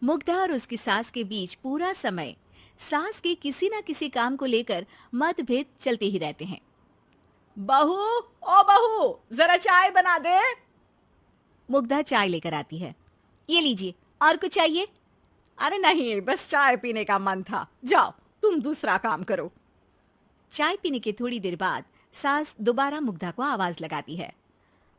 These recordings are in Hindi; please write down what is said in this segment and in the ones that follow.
मुग्धा और उसकी सास के बीच पूरा समय सास के किसी न किसी काम को लेकर मतभेद चलते ही रहते हैं। बहू, ओ बहू, जरा चाय बना दे। मुग्धा चाय लेकर आती है। ये लीजिए, और कुछ चाहिए? अरे नहीं, बस चाय पीने का मन था। जाओ, तुम दूसरा काम करो। चाय पीने के थोड़ी देर बाद सास दोबारा मुग्धा को आवाज लगाती है।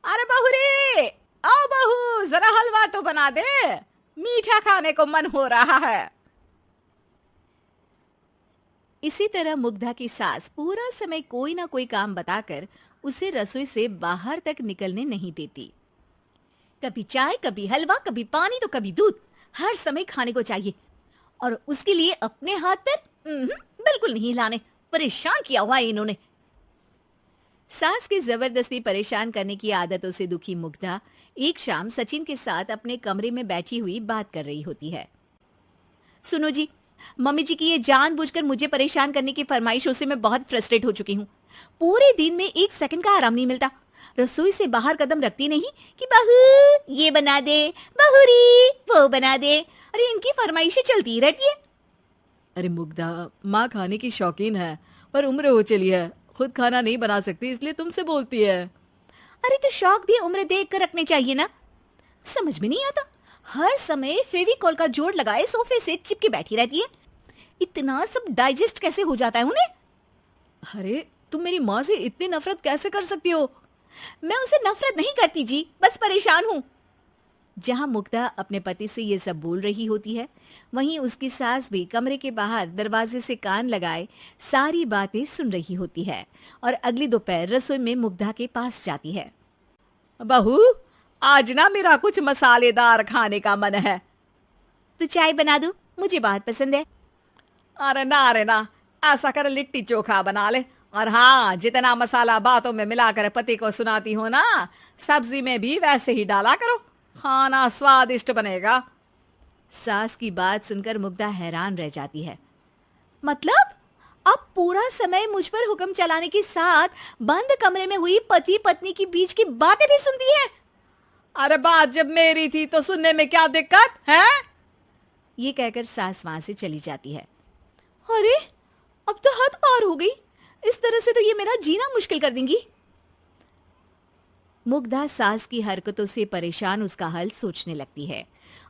अरे बहू रे, आओ बहू, जरा हलवा तो बना दे, मीठा खाने को मन हो रहा है। इसी तरह मुग्धा की सास पूरा समय कोई ना कोई काम बताकर उसे रसोई से बाहर तक निकलने नहीं देती। कभी चाय, कभी हलवा, कभी पानी तो कभी दूध, हर समय खाने को चाहिए और उसके लिए अपने हाथ पैर बिल्कुल नहीं हिलाने। परेशान किया हुआ है इन्होंने। सास की जबरदस्ती परेशान करने की आदतों से दुखी मुग्धा एक शाम सचिन के साथ अपने कमरे में बैठी हुई बात कर रही होती है। सुनो जी, मम्मी जी की ये जानबूझकर मुझे परेशान करने की फरमाइशों से मैं बहुत फ्रस्ट्रेट हो चुकी हूँ। पूरे दिन में एक सेकंड का आराम नहीं मिलता। रसोई से बाहर कदम रखती नहीं कि बहू ये बना दे, बहू री वो बना दे। अरे इनकी फरमाइशें चलती ही रहती है। अरे मुग्धा, माँ खाने की शौकीन है, पर उम्र हो चली है, खुद खाना नहीं बना सकती, इसलिए तुमसे बोलती है। अरे तो शौक भी उम्र देख कर रखने चाहिए ना। समझ में नहीं आता, हर समय फेविकॉल का जोड़ लगाए सोफे से चिपके बैठी रहती है। इतना सब डाइजेस्ट कैसे हो जाता है उन्हें? अरे तुम मेरी माँ से इतनी नफरत कैसे कर सकती हो? मैं उसे नफरत नहीं करती जी, बस परेशान हूँ। जहां मुग्धा अपने पति से ये सब बोल रही होती है, वहीं उसकी सास भी कमरे के बाहर दरवाजे से कान लगाए सारी बातें सुन रही होती है और अगली दोपहर रसोई में मुग्धा के पास जाती है। बहू, आज ना मेरा कुछ मसालेदार खाने का मन है। तो चाय बना दो, मुझे बहुत पसंद है। अरे ना, ऐसा कर लिट्टी चोखा बना ले। और हाँ, जितना मसाला बातों में मिलाकर पति को सुनाती हो ना, सब्जी में भी वैसे ही डाला करो, खाना स्वादिष्ट बनेगा। सास की बात सुनकर मुग्धा हैरान रह जाती है। मतलब अब पूरा समय मुझ पर हुक्म चलाने के साथ बंद कमरे में हुई पति पत्नी के बीच की बातें भी सुनती है? अरे बात जब मेरी थी तो सुनने में क्या दिक्कत है? ये कहकर सास वहां से चली जाती है। अरे अब तो हद पार हो गई, इस तरह से तो ये मेरा जीना मुश्किल कर देंगी। मुग्धा सास की हरकतों से परेशान उसका हल सोचने लगती है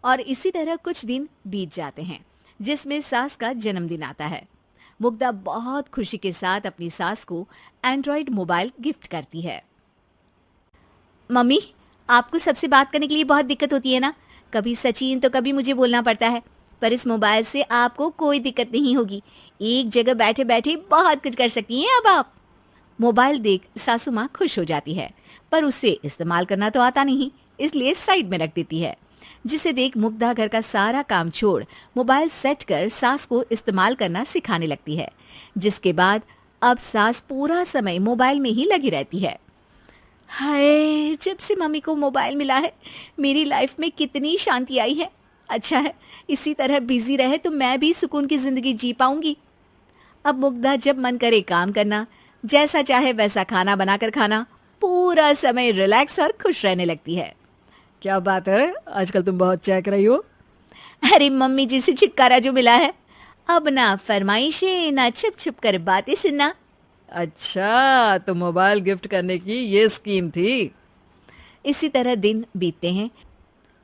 और इसी तरह कुछ दिन बीत जाते हैं, जिसमें सास का जन्मदिन आता है। मुग्धा बहुत खुशी के साथ अपनी सास को एंड्रॉइड मोबाइल गिफ्ट करती है। मम्मी, आपको सबसे बात करने के लिए बहुत दिक्कत होती है ना, कभी सचिन तो कभी मुझे बोलना पड़ता है, पर इस मोबाइल से आपको कोई दिक्कत नहीं होगी। एक जगह बैठे बैठे बहुत कुछ कर सकती हैं अब आप। मोबाइल देख सासू माँ खुश हो जाती है, पर उसे इस्तेमाल करना तो आता नहीं, इसलिए साइड में रख देती है। जिसे देख मुग्धा घर का सारा काम छोड़ मोबाइल सेट कर सास को इस्तेमाल करना सिखाने लगती है, जिसके बाद अब सास पूरा समय मोबाइल में ही लगी रहती है। हाय, जब से मम्मी को मोबाइल मिला है मेरी लाइफ में कितनी शांति आई है। अच्छा है, इसी तरह बिजी रहे तो मैं भी सुकून की जिंदगी जी पाऊंगी। अब मुग्धा जब मन करे काम करना, जैसा चाहे वैसा खाना बनाकर खाना, पूरा समय रिलैक्स और खुश रहने लगती है। क्या बात है, आजकल तुम बहुत चहक रही हो। अरे मम्मी जी से छुटकारा जो मिला है, अब ना फरमाइशें ना छुप छुप कर बातें सुनना। अच्छा, तो मोबाइल गिफ्ट करने की ये स्कीम थी। इसी तरह दिन बीतते हैं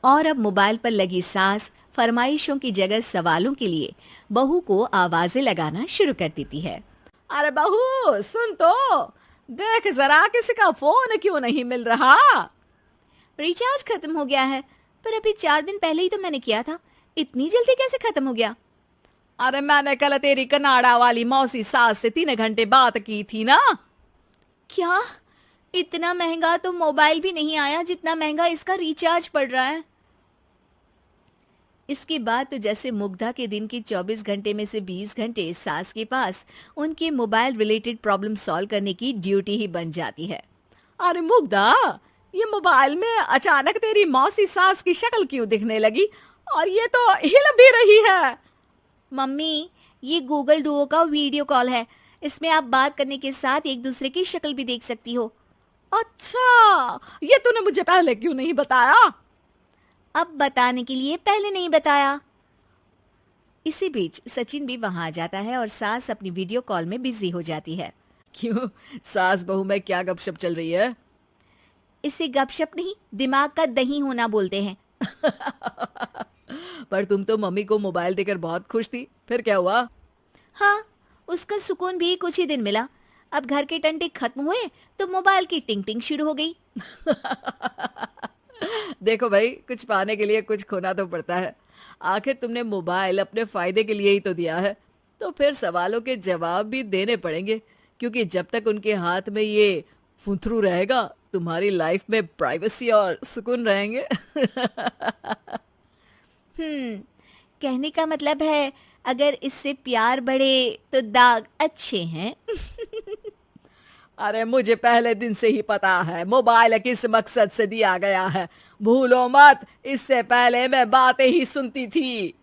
और अब मोबाइल पर लगी सास फरमाइशों की जगह सवालों के लिए बहू को आवाजें लगाना शुरू कर देती है। अरे बहू सुन तो, देख जरा किसी का फोन क्यों नहीं मिल रहा? रिचार्ज खत्म हो गया है, पर अभी 4 दिन पहले ही तो मैंने किया था, इतनी जल्दी कैसे खत्म हो गया? अरे मैंने कल तेरी कनाडा वाली मौसी सास से 3 घंटे बात की थी ना। क्या? इतना महंगा तो मोबाइल भी नहीं आया जितना महंगा इसका रिचार्ज पड़ रहा है। इसके बाद तो जैसे मुग्धा के दिन के 24 घंटे में से 20 घंटे सास के पास उनके मोबाइल रिलेटेड प्रॉब्लम सॉल्व करने की ड्यूटी ही बन जाती है। अरे मुग्धा, ये मोबाइल में अचानक तेरी मौसी सास की शक्ल क्यों दिखने लगी? और ये तो हिल भी रही है। मम्मी, ये गूगल डुओ का वीडियो कॉल है, इसमें आप बात करने के साथ एक दूसरे की शक्ल भी देख सकती हो। अच्छा, ये तूने मुझे पहले क्यों नहीं बताया? अब बताने के लिए पहले नहीं बताया। इसी बीच सचिन भी वहां आ जाता है और सास अपनी वीडियो कॉल में बिजी हो जाती है। क्यों, सास बहू में क्या गपशप चल रही है? इसे गपशप नहीं, दिमाग का दही होना बोलते हैं। पर तुम तो मम्मी को मोबाइल देकर बहुत खुश थी, फिर क्या हुआ? हाँ, उसका सुकून भी कुछ ही दिन मिला। अब घर के टंटे खत्म हुए तो मोबाइल की टिंग टिंग शुरू हो गई। देखो भाई, कुछ पाने के लिए कुछ खोना तो पड़ता है। आखिर तुमने मोबाइल अपने फायदे के लिए ही तो दिया है, तो फिर सवालों के जवाब भी देने पड़ेंगे, क्योंकि जब तक उनके हाथ में ये फुंथरू रहेगा, तुम्हारी लाइफ में प्राइवेसी और सुकून रहेंगे। कहने का मतलब है अगर इससे प्यार बढ़े तो दाग अच्छे हैं। अरे मुझे पहले दिन से ही पता है मोबाइल किस मकसद से दिया गया है। भूलो मत, इससे पहले मैं बातें ही सुनती थी।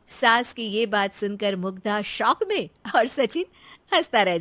सास की ये बात सुनकर मुग्धा शॉक में और सचिन हंसता रह